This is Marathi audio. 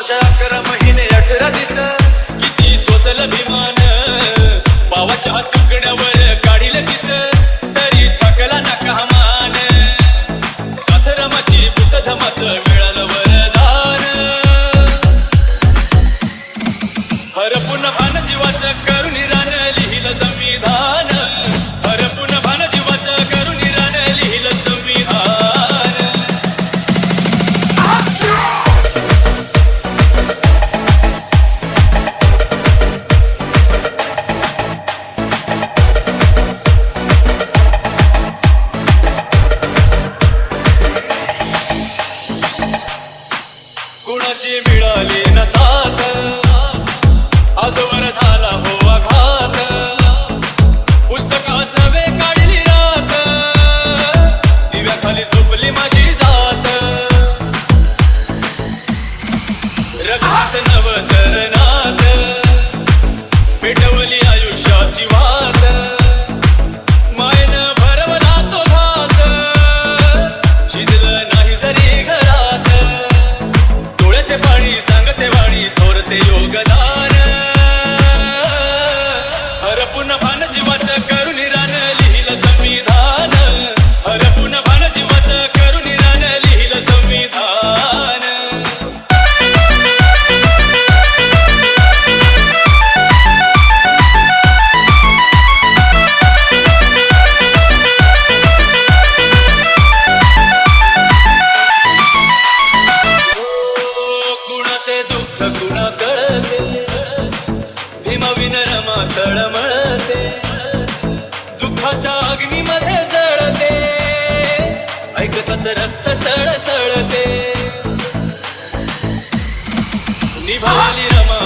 वर्ष 11 महिने 18 दिस किती सोसल अभिमान पावाच्या तुकड्यावर काढील किस तरी थकला ना कमान साथरमाची बुद्धधमाच मिळालं वरदान हरपून भान जीवाचं करून रान लिहिलं संविधान हरपून भान जीवाचं करून रान लिहिलं संविधान कुणाची मिळाली न साथ आजवर झाला हो आघात पुस्तकास वे काढली रात दिव्याखाली झोपली माझी जात रक्ताच नवतर नात पेटवली आयुष्याची वात मायनं भरवला तो घात शिजलं नाही जरी घरात डोळ्याचे पाणी सांगते वाणी थोरते योगदान हरपून भान जीवाचं करून रान लिहिलं संविधान हरपून भान जीवाचं करून रान लिहिलं संविधान कुणाचे दुःख कुणा कळते भीमविन रमा तळमळते दुःखाच्या अग्नीमध्ये जळते ऐकताच रक्त सळसळते निभावली रमा